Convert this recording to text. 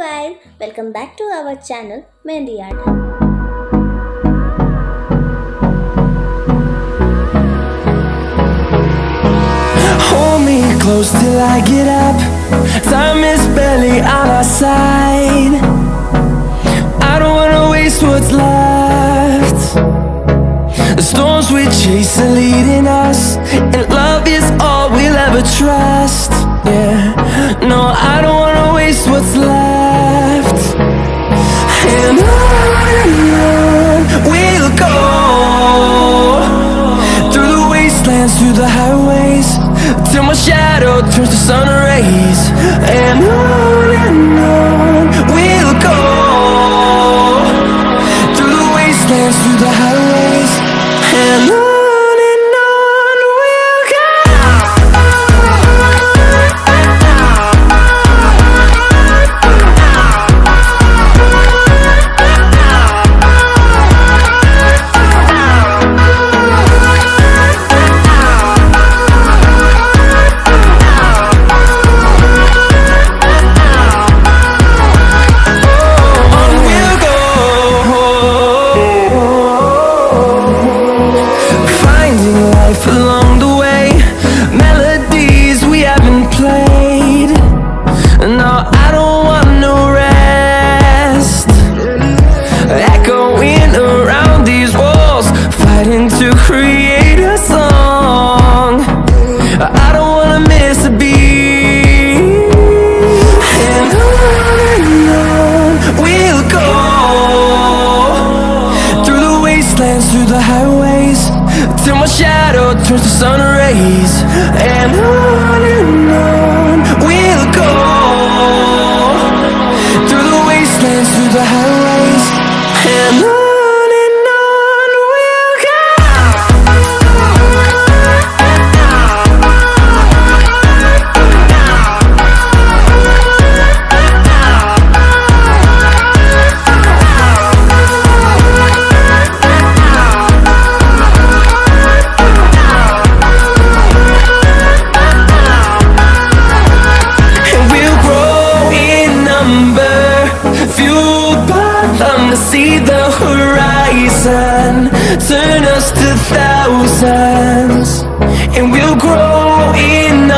guys, welcome back to our channel Mehndi Art. Hold me close till I get up. Time is barely on our side. I don't wanna waste what's left. The storms we chase are leading us, and love is all we'll ever trust. Yeah, no, I don't wanna waste what's left. And on we'll go, through the wastelands, through the highways, till my shadow turns to sun rays. And on we'll go, through the wastelands, through the highways, and on we'll go. Along the way, melodies we haven't played. No, I don't want no rest. Echoing around these walls, fighting to create a song. I don't wanna miss a beat. And on we'll go, through the wastelands, through the highways, till my shadow turns to sun rays. And on we'll go, through the wastelands, through the highways, and on. To see the horizon turn us to thousands, and we'll grow in